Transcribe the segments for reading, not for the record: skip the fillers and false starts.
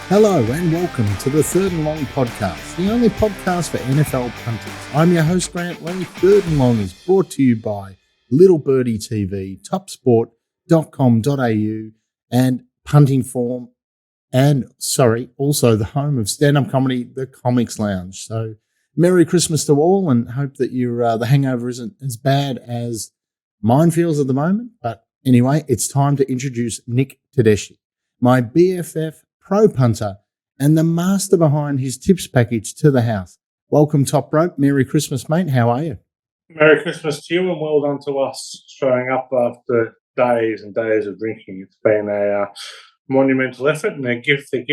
Hello and welcome to the Third and Long podcast, the only podcast for NFL punters. I'm your host, Grant Lee. Third and Long is brought to you by Little Birdie TV, topsport.com.au, and Punting Form, and also the home of stand-up comedy, The Comics Lounge. So Merry Christmas to all, and hope that the hangover isn't as bad as mine feels at the moment. But anyway, it's time to introduce Nick Tedeschi, my BFF, pro punter, and the master behind his tips package to the house. Welcome, Toprope. Merry Christmas, mate. How are you? Merry Christmas to you, and well done to us showing up after days and days of drinking. It's been a monumental effort, and they're giving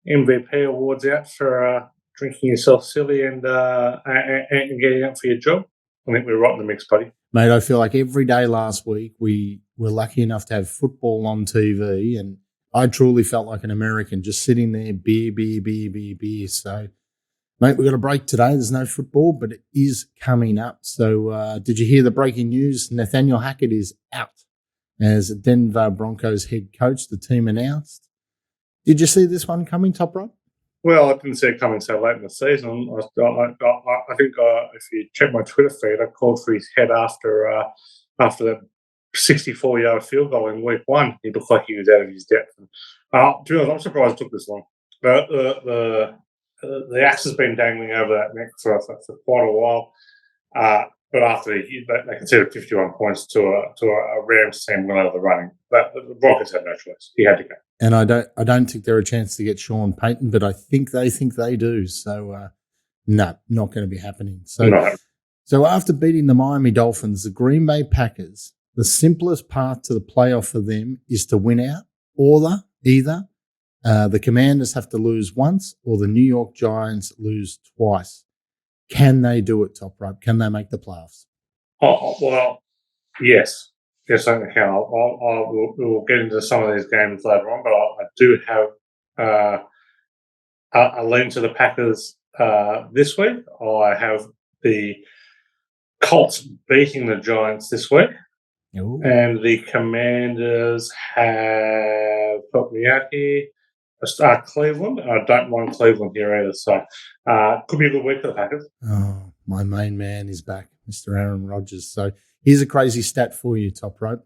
MVP awards out for drinking yourself silly and getting up for your job. I think we're right in the mix, buddy. Mate, I feel like every day last week we were lucky enough to have football on TV, and I truly felt like an American just sitting there, beer. So, mate, we've got a break today. There's no football, but it is coming up. So, did you hear the breaking news? Nathaniel Hackett is out as Denver Broncos head coach, the team announced. Did you see this one coming, Toprope? Well, I didn't see it coming so late in the season. I think if you check my Twitter feed, I called for his head after that 64-yard field goal in week one. He looked like he was out of his depth. To be honest, I'm surprised it took this long. The axe has been dangling over that neck for quite a while. But after they conceded 51 points to a Rams team went over the running, but the Broncos had no choice. He had to go. And I don't think they're a chance to get Sean Payton, but I think they do. So no, not going to be happening. So after beating the Miami Dolphins, the Green Bay Packers, the simplest path to the playoff for them is to win out, or either the Commanders have to lose once or the New York Giants lose twice. Can they do it, Toprope? Can they make the playoffs? Oh, well, yes. Yes, I can. We'll get into some of these games later on, but I do have a lean to the Packers this week. I have the Colts beating the Giants this week. Ooh. And the Commanders have put me out here. Cleveland. I don't mind Cleveland here either. So could be a good week for the Packers. Oh, my main man is back, Mr. Aaron Rodgers. So here's a crazy stat for you, Toprope.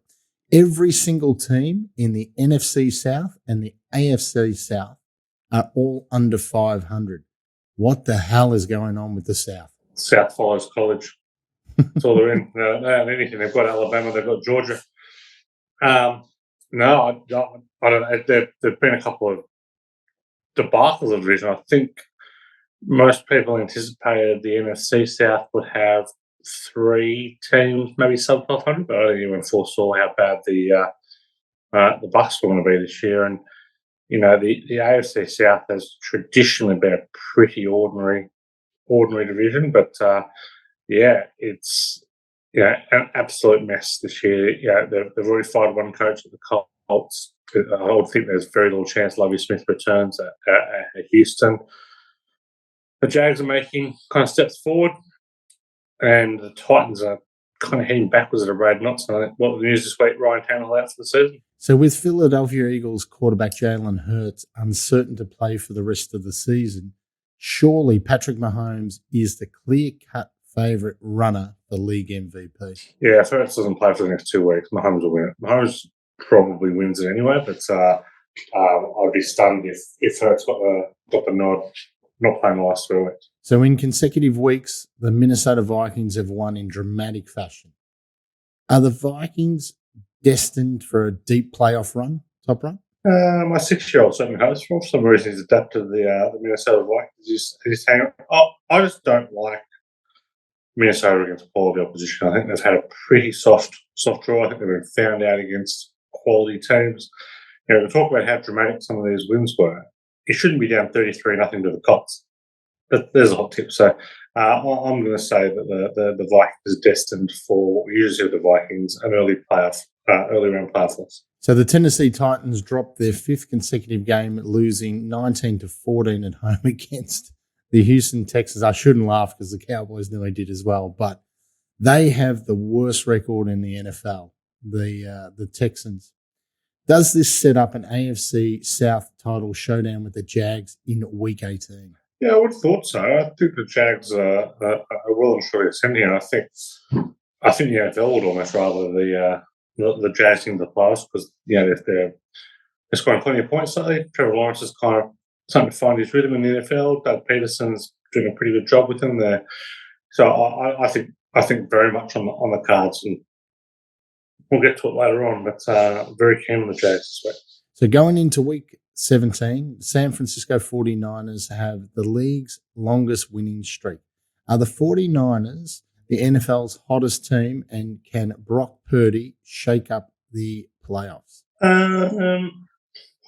Every single team in the NFC South and the AFC South are all under 500. What the hell is going on with the South? South follows college. That's all they're in. They don't have anything. They've got Alabama. They've got Georgia. No, I don't know. There've been a couple of debacles of the division. I think most people anticipated the NFC South would have 3 teams, maybe sub 500, but I don't even foresaw how bad the Bucs were going to be this year. And the AFC South has traditionally been a pretty ordinary division, but it's an absolute mess this year. They've already fired one coach at the Colts. I would think there's very little chance Lovie Smith returns at Houston. The Jags are making kind of steps forward, and the Titans are kind of heading backwards at a rate not. So what the news this week, Ryan Tannehill out for the season. So with Philadelphia Eagles quarterback Jalen Hurts uncertain to play for the rest of the season, surely Patrick Mahomes is the clear-cut favourite runner for league MVP. Yeah, if Hurts doesn't play for the next 2 weeks, Mahomes will win it. Mahomes probably wins it anyway, but I'd be stunned if Hurts got the nod, not playing the last 3 weeks. So in consecutive weeks, the Minnesota Vikings have won in dramatic fashion. Are the Vikings destined for a deep playoff run, Toprope? My 6-year-old certainly hopes. For some reason, he's adapted to the Minnesota Vikings. He's hanging. I just don't like Minnesota against quality opposition. I think they've had a pretty soft draw. I think they've been found out against quality teams. To talk about how dramatic some of these wins were, it shouldn't be down 33-0 to the Colts. But there's a hot tip. So I'm going to say that the Vikings is destined for what we usually see with the Vikings, an early round playoff loss. So the Tennessee Titans dropped their 5th consecutive game, losing 19-14 at home against the Houston Texans. I shouldn't laugh because the Cowboys nearly did as well, but they have the worst record in the NFL, the Texans. Does this set up an AFC South title showdown with the Jags in Week 18? Yeah, I would have thought so. I think the Jags are well and truly ascending. I think the NFL would almost rather the Jags into the playoffs because they're scoring plenty of points lately. Trevor Lawrence is kind of starting to find his rhythm in the NFL. Doug Peterson's doing a pretty good job with him there. So I think very much on the cards, and we'll get to it later on. But very keen on the Jags this week. So going into Week 17, San Francisco 49ers have the league's longest winning streak. Are the 49ers the NFL's hottest team, and can Brock Purdy shake up the playoffs?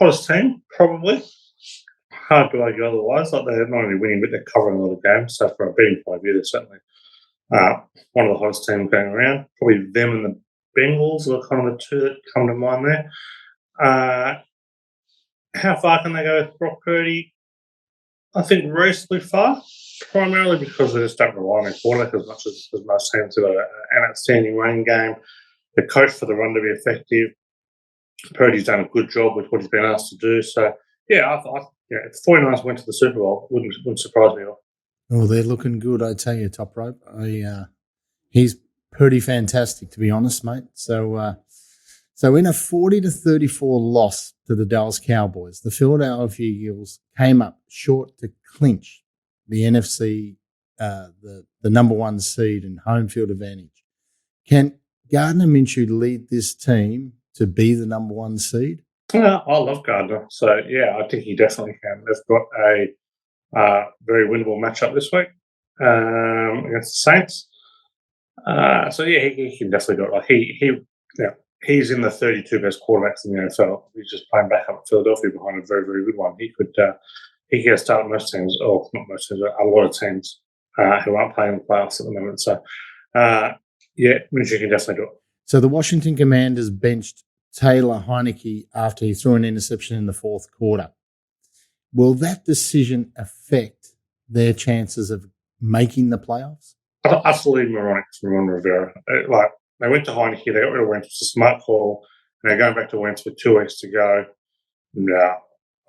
Hottest team, probably. Hard to argue otherwise. Like they're not only winning, but they're covering a lot of games. So from a betting point of view, they're certainly one of the hottest teams going around. Probably them and the Bengals are kind of the two that come to mind there. How far can they go with Brock Purdy? I think reasonably far, primarily because they just don't rely on their quarterback as much as most teams have got an outstanding running game. They're coached for the run to be effective. Purdy's done a good job with what he's been asked to do. So, yeah, if the 49ers went to the Super Bowl, it wouldn't surprise me at all. Oh, they're looking good, I tell you, Toprope. He's pretty fantastic, to be honest, mate. So in a 40-34 loss to the Dallas Cowboys, the Philadelphia Eagles came up short to clinch the NFC, the number one seed and home field advantage. Can Gardner Minshew lead this team to be the number one seed? I love Gardner. So, yeah, I think he definitely can. They've got a very winnable matchup this week against the Saints. He can definitely do it. Like he's in the 32 best quarterbacks in the NFL. He's just playing back up at Philadelphia behind a very, very good one. He could get a start most teams, or not most teams, but a lot of teams who aren't playing in the playoffs at the moment. So, Minshew can definitely do it. So the Washington Commanders benched Taylor Heineke after he threw an interception in the fourth quarter. Will that decision affect their chances of making the playoffs? Absolutely moronic from Ron Rivera. They went to Heineke, they got rid of Wentz. It's a smart call, and they're going back to Wentz with 2 weeks to go. No,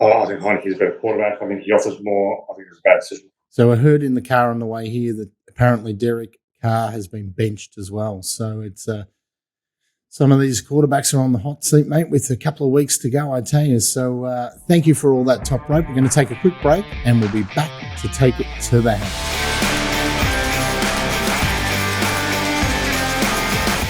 I think Heineke's a better quarterback. I think he offers more. I think it's a bad decision. So I heard in the car on the way here that apparently Derek Carr has been benched as well. So it's some of these quarterbacks are on the hot seat, mate, with a couple of weeks to go, I tell you. So thank you for all that, Toprope. We're going to take a quick break, and we'll be back to take it to the house.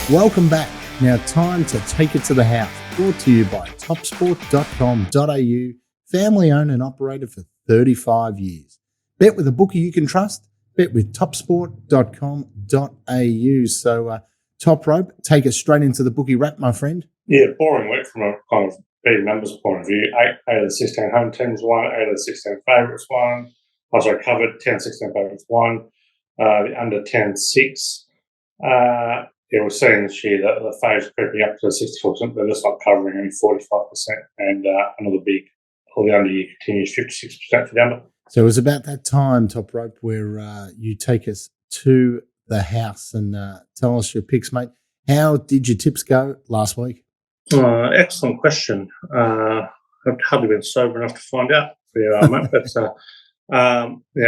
Welcome back. Now time to take it to the house. Brought to you by topsport.com.au, family owned and operated for 35 years. Bet with a bookie you can trust. Bet with topsport.com.au. So, Toprope, take us straight into the bookie wrap, my friend. Yeah, boring week from a kind of betting numbers point of view. 8 of the 16 home teams won, 8 of the 16 favourites won. Covered 10 16 favourites won. The under 10-6. We're seeing this year that the favourites creeping up to 64%. They're just not covering, only 45%. And another big, all the under year continues 56% for the under. So it was about that time, Toprope, where you take us to the house and tell us your picks, mate. How did your tips go last week? Excellent question. I've hardly been sober enough to find out for you, mate. But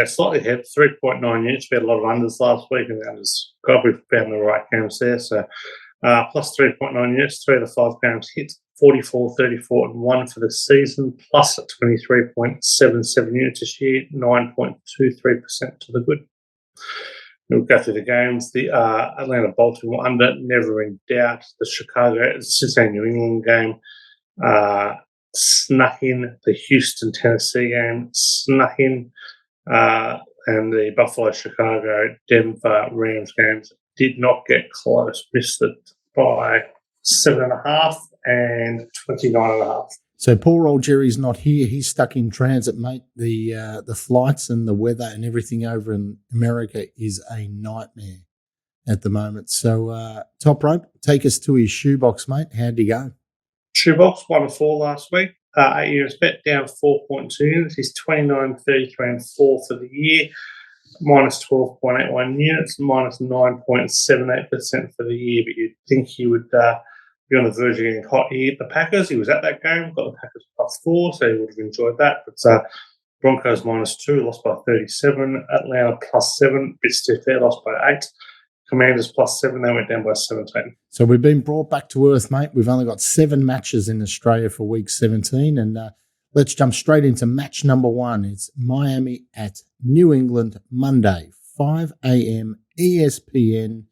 slightly ahead, 3.9 units. We had a lot of unders last week, and the unders, God, we've found the right games there. So plus 3.9 units, 3 of the 5 games hit, 44, 34, and 1 for the season, plus 23.77 units this year, 9.23% to the good. We'll go through the games. The Atlanta-Baltimore under, never in doubt. The Cincinnati-New England game snuck in. The Houston-Tennessee game snuck in. And the Buffalo-Chicago-Denver Rams games did not get close. Missed it by 7.5 and 29.5. So poor old Jerry's not here. He's stuck in transit, mate. The flights and the weather and everything over in America is a nightmare at the moment. So Toprope, take us to his shoebox, mate. How'd he go? Shoebox 1-4 last week. 8 units bet, down 4.2 units. He's 29, 33, and 4 for the year. Minus 12.81 units, minus 9.78% for the year. But you'd think he would be on the verge of getting hot. He hit the Packers. He was at that game, got the Packers +4, so he would have enjoyed that. But Broncos -2, lost by 37. Atlanta +7, bit stiff there, lost by 8. Commanders +7, they went down by 17. So we've been brought back to earth, mate. We've only got 7 matches in Australia for week 17. And let's jump straight into match number 1. It's Miami at New England, Monday, 5 a.m. ESPN.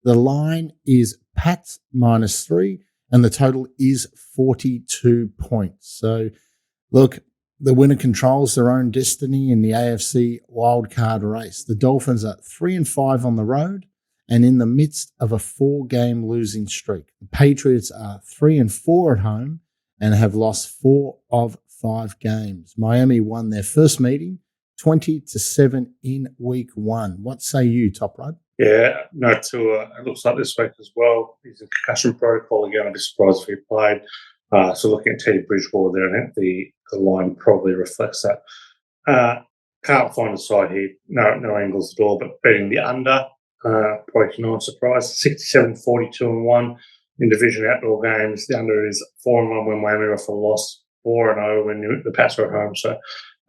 The line is Pats -3, and the total is 42 points. So, look, the winner controls their own destiny in the AFC wildcard race. The Dolphins are 3-5 on the road and in the midst of a 4-game losing streak. The Patriots are 3-4 at home and have lost 4 of 5 games. Miami won their first meeting 20-7 in week 1. What say you, Toprope? Yeah, no, Tua. It looks like this week as well. He's in concussion protocol again. I'd be surprised if he played. So looking at Teddy Bridgewater there, I think the line probably reflects that. Can't find a side here. No angles at all, but betting the under, probably no surprise. 67-42-1 in division outdoor games. The under is 4-1 when Miami are for loss, 4-0 when the Pats are at home. So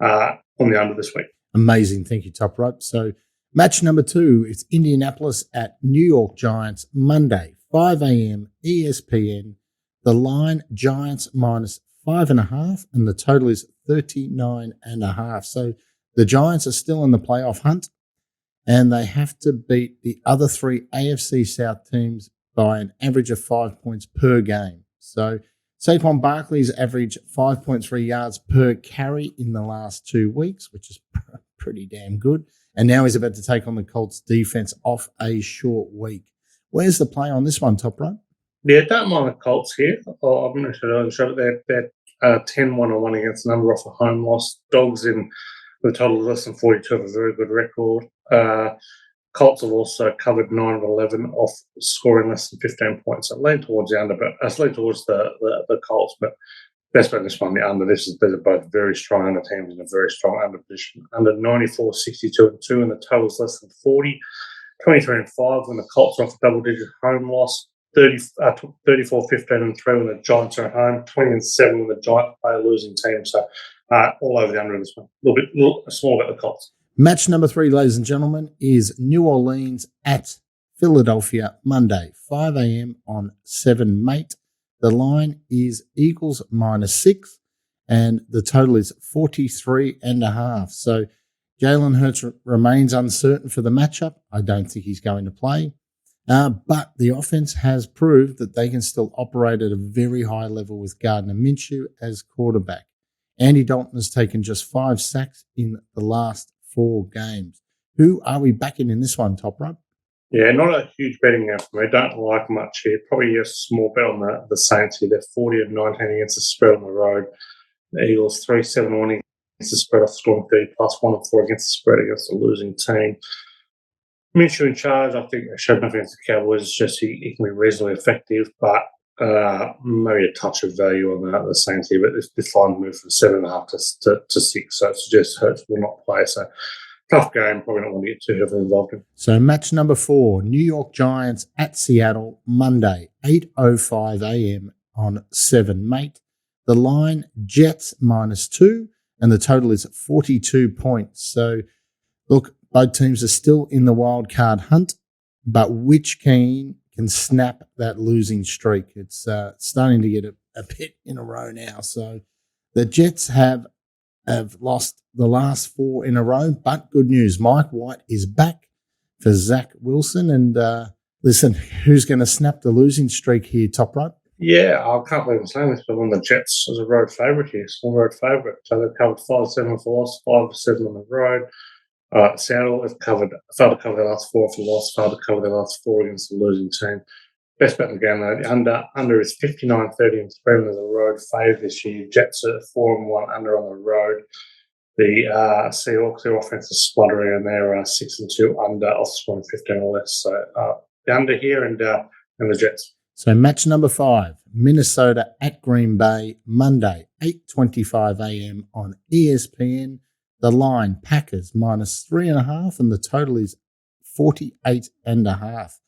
on the under this week. Amazing. Thank you, Toprope. So match number 2, it's Indianapolis at New York Giants, Monday, 5 a.m. ESPN. The line, Giants -5.5, and the total is 39.5. So the Giants are still in the playoff hunt, and they have to beat the other 3 AFC South teams by an average of 5 points per game. So Saquon Barkley's averaged 5.3 yards per carry in the last 2 weeks, which is pretty damn good. And now he's about to take on the Colts defense off a short week. Where's the play on this one, Toprope? Yeah, don't mind the Colts here. I'm not sure they're 10-1-1 against the number off a home loss. Dogs in the total of less than 42 have a very good record. Colts have also covered 9 of 11 off scoring less than 15 points. I lean towards the under, but I lean towards the Colts. But best bet this one, the under. These are both very strong under teams in a very strong under position. Under 94, 62-2, and the total is less than 40. 23-5 when the Colts are off a double-digit home loss. 34-15-3 when the Giants are at home. 20-7 when the Giants play a losing team. So all over the under this one. A small bit of the Colts. Match number 3, ladies and gentlemen, is New Orleans at Philadelphia, Monday, 5 a.m. on 7 Mate. The line is Eagles -6, and the total is 43.5. So Jalen Hurts remains uncertain for the matchup. I don't think he's going to play. But the offense has proved that they can still operate at a very high level with Gardner Minshew as quarterback. Andy Dalton has taken just 5 sacks in the last 4 games. Who are we backing in this one, Toprope? Yeah, not a huge betting game for me. Don't like much here. Probably a small bet on the Saints here. They're 40-19 against the spread on the road. The Eagles 3-7-1 against the spread off scoring 30+, 1-4 against the spread against a losing team. Minshew in charge, I think they showed nothing against the Cowboys. It's just he can be reasonably effective, but maybe a touch of value on the Saints here. But this line moved from 7.5 to 6, so it suggests Hurts will not play. So tough game, probably not want to get too heavily involved in. So match number 4, New York Giants at Seattle, Monday, 8:05 a.m. on 7 Mate. The line, Jets -2, and the total is 42 points. So look, both teams are still in the wild card hunt, but which team can snap that losing streak? It's starting to get a bit in a row now. So the Jets have lost the last 4 in a row, but good news, Mike White is back for Zach Wilson. And listen, who's going to snap the losing streak here, Toprope? Yeah, I can't believe I'm saying this, but on the Jets as a road favourite here, small road favourite. So they've covered 5-7 for loss, 5-7 on the road. Seattle have failed to cover their last 4 for loss, failed to cover their last 4 against the losing team. Best bet in the game, though. The under is 59-30 and spread as a road fave this year. Jets are 4-1 under on the road. The Seahawks, their offense is spluttering, and they're 6-2 under, off scoring 15 or less. So the under here and the Jets. So match number 5, Minnesota at Green Bay, Monday, 8:25 a.m. on ESPN. The line, Packers -3.5, and the total is 48.5.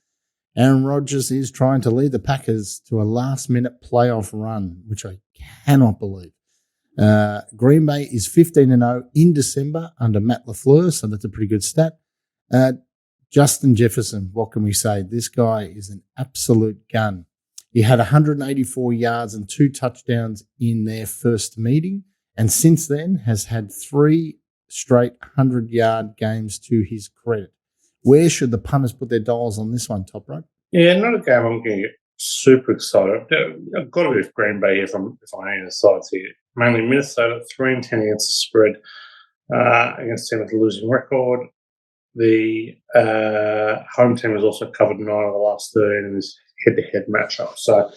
Aaron Rodgers is trying to lead the Packers to a last-minute playoff run, which I cannot believe. Green Bay is 15-0 in December under Matt LaFleur, so that's a pretty good stat. Justin Jefferson, what can we say? This guy is an absolute gun. He had 184 yards and 2 touchdowns in their first meeting, and since then has had 3 straight 100-yard games to his credit. Where should the punters put their dollars on this one, Toprope? Yeah, not a game I'm going to get super excited. I've got to be with Green Bay here if I am the sides here. Mainly Minnesota, 3-10 against the spread, against a team with a losing record. The home team has also covered 9 of the last 13 in this head-to-head matchup. So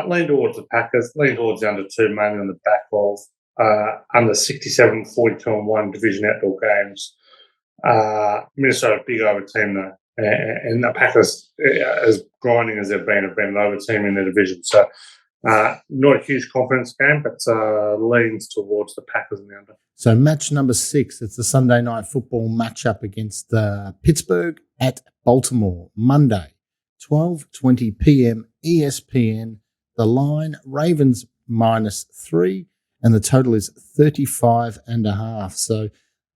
lean towards the Packers, lean towards the under 2, mainly on the back of under 67, 42-1 division outdoor games. Minnesota, big over team though. And the Packers, as grinding as they've been, have been an over team in their division. So not a huge confidence game, but leans towards the Packers in the under. So match number 6, it's the Sunday night football matchup against Pittsburgh at Baltimore, Monday, 12:20 p.m. ESPN. The line, Ravens -3, and the total is 35.5. So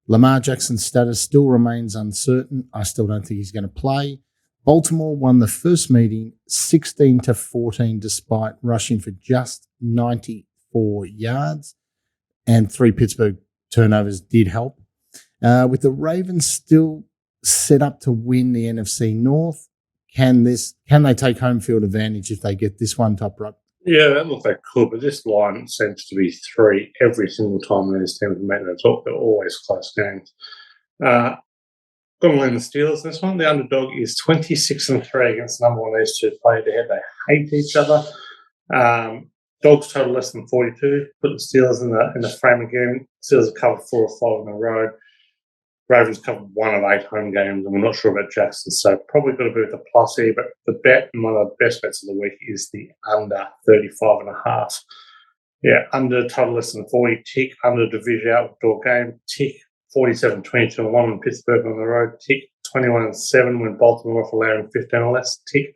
Lamar Jackson's status still remains uncertain. I still don't think he's going to play. Baltimore won the first meeting 16-14 despite rushing for just 94 yards, and 3 Pittsburgh turnovers did help. With the Ravens still set up to win the NFC North, can they take home field advantage if they get this one, Toprope? Yeah, that looks like cool, but this line seems to be 3 every single time these teams have met. They're always close games. Going to lean the Steelers in this one. The underdog is 26-3 against number 1. These two play head. They hate each other. Dogs total less than 42. Put the Steelers in the frame again. Steelers have covered 4 or 5 in a row. Ravens covered 1 of 8 home games, and we're not sure about Jackson, so probably got to be with the plus here. But the bet, and one of the best bets of the week, is the under 35.5. Yeah, under total less than 40, tick. Under division outdoor game, tick. 47-22-1 in Pittsburgh on the road, tick. 21-7 when Baltimore off allowing 15 or less, tick.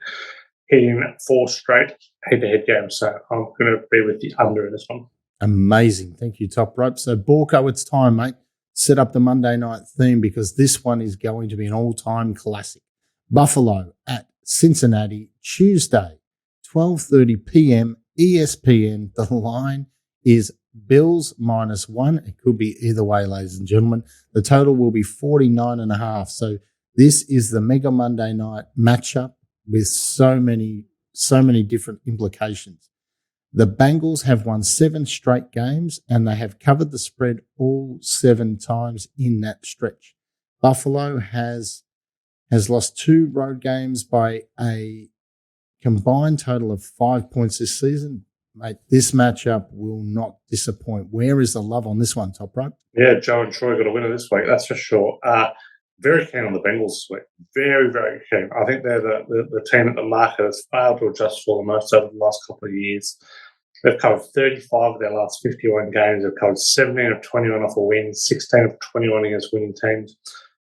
Hitting 4 straight head-to-head games, so I'm going to be with the under in this one. Amazing. Thank you, Toprope. So, Borko, it's time, mate. Set up the Monday night theme because this one is going to be an all-time classic. Buffalo at Cincinnati, Tuesday, 12:30 p.m. ESPN. The line is Bills -1. It could be either way, ladies and gentlemen. The total will be 49.5. So this is the Mega Monday night matchup with so many different implications. The Bengals have won 7 straight games, and they have covered the spread all 7 times in that stretch. Buffalo has lost 2 road games by a combined total of 5 points this season. Mate, this matchup will not disappoint. Where is the love on this one, Toprope? Yeah, Joe and Troy got a winner this week, that's for sure. Very keen on the Bengals this week. Very, very keen. I think they're the team that the market has failed to adjust for the most over the last couple of years. They've covered 35 of their last 51 games. They've covered 17 of 21 off a win, 16 of 21 against winning teams.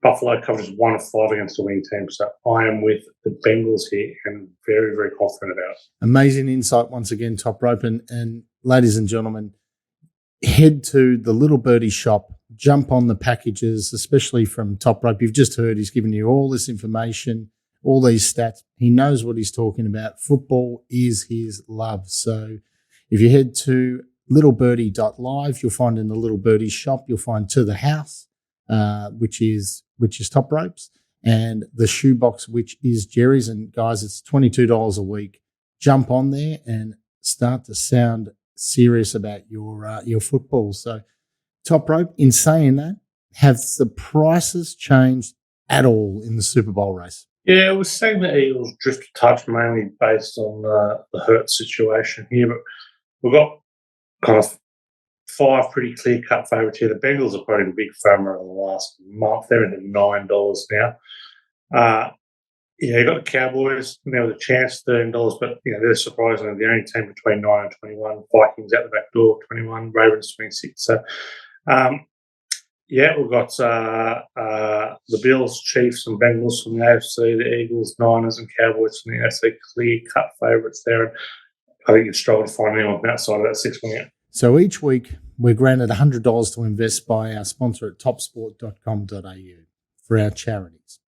Buffalo covers 1 of 5 against a winning team. So I am with the Bengals here and very, very confident about it. Amazing insight once again, Toprope. And ladies and gentlemen, head to the Little Birdie shop, jump on the packages, especially from Toprope. You've just heard he's given you all this information, all these stats. He knows what he's talking about. Football is his love. So if you head to littlebirdie.live, you'll find in the Little Birdie shop, you'll find To the House, which is Toprope's, and the Shoebox, which is Jerry's. And guys, it's $22 a week. Jump on there and start to sound serious about your football. So, Toprope, in saying that, have the prices changed at all in the Super Bowl race? Yeah, we're seeing the Eagles drift a touch, mainly based on the Hurt situation here, but we've got kind of 5 pretty clear-cut favourites here. The Bengals are probably the big favourite over the last month. They're into $9 now. You've got the Cowboys now with a chance, $13, but they're surprisingly the only team between 9 and 21. Vikings out the back door, 21. Ravens, 26. So, Yeah, we've got the Bills, Chiefs, and Bengals from the AFC, the Eagles, Niners, and Cowboys from the NFC, clear-cut favourites there. And I think you'd struggle to find anyone outside of that 6 million. So each week, we're granted $100 to invest by our sponsor at topsport.com.au for our charities.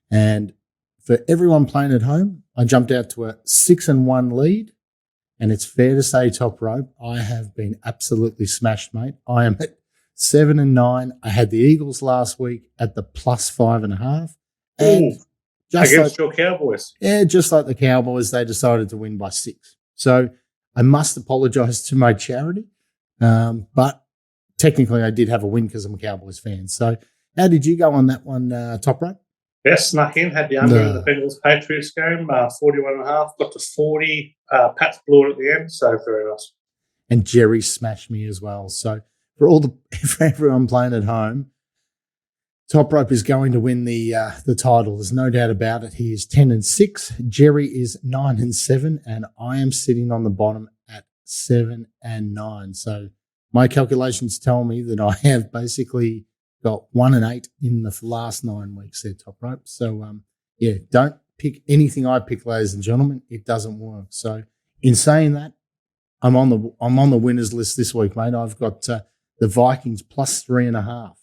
And for everyone playing at home, I jumped out to a 6-1 lead. And it's fair to say, Toprope, I have been absolutely smashed, mate. I am at 7-9. I had the Eagles last week at the +5.5. And just against your Cowboys. Yeah, just like the Cowboys, they decided to win by 6. So I must apologise to my charity. But technically I did have a win because I'm a Cowboys fan. So how did you go on that one, Toprope? Yes, snuck in, had the under in the Bengals Patriots game, 41.5, got to 40. Pats blew it at the end, so very nice. And Jerry smashed me as well. So for everyone playing at home, Toprope is going to win the title. There's no doubt about it. He is 10-6. Jerry is 9-7, and I am sitting on the bottom at 7-9. So my calculations tell me that I have basically got 1-8 in the last 9 weeks there, Toprope. So don't pick anything I pick, ladies and gentlemen. It doesn't work. So in saying that, I'm on the winners list this week, mate. I've got the Vikings +3.5.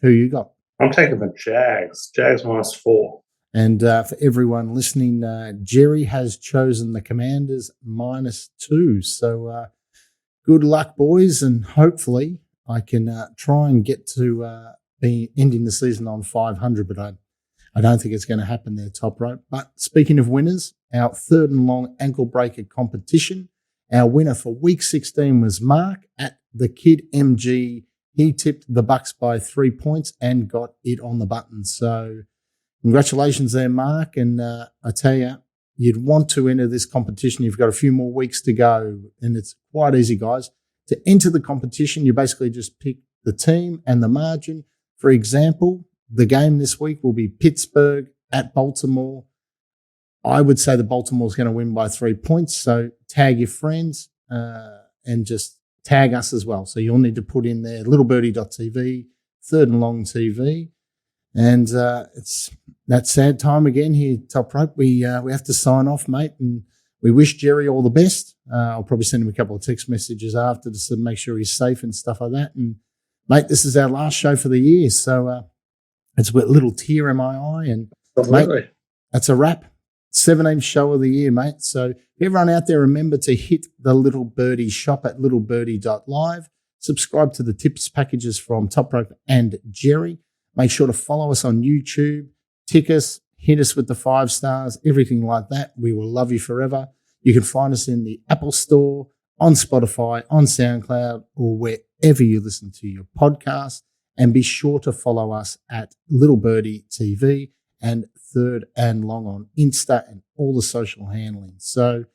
Who you got? I'm taking the Jags. Jags -4. And for everyone listening, Jerry has chosen the Commanders -2. So good luck, boys, and hopefully I can try and get to be ending the season on 500, but I don't think it's going to happen there, Toprope. But speaking of winners, our 3rd and long ankle breaker competition, our winner for week 16 was Mark at the Kid MG. He tipped the Bucks by 3 points and got it on the button. So congratulations there, Mark. And I tell you, you'd want to enter this competition. You've got a few more weeks to go, and it's quite easy, guys. To enter the competition, you basically just pick the team and the margin. For example, the game this week will be Pittsburgh at Baltimore. I would say that Baltimore's going to win by 3 points. So tag your friends and just tag us as well. So you'll need to put in there littlebirdie.tv, 3rd and long TV. And it's that sad time again here, Toprope. We have to sign off, mate, and we wish Jerry all the best. I'll probably send him a couple of text messages after to make sure he's safe and stuff like that. And, mate, this is our last show for the year. So it's a little tear in my eye. And, mate, that's a wrap. 17th show of the year, mate. So everyone out there, remember to hit the Little Birdie shop at littlebirdie.live. Subscribe to the tips packages from Toprope and Jerry. Make sure to follow us on YouTube. Tick us. Hit us with the 5 stars, everything like that. We will love you forever. You can find us in the Apple Store, on Spotify, on SoundCloud, or wherever you listen to your podcast. And be sure to follow us at Little Birdie TV and 3rd and Long on Insta and all the social handling. So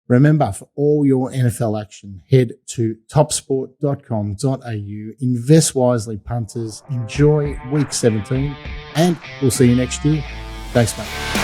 remember, for all your NFL action, head to topsport.com.au. Invest wisely, punters. Enjoy week 17, and we'll see you next year. Thanks, mate.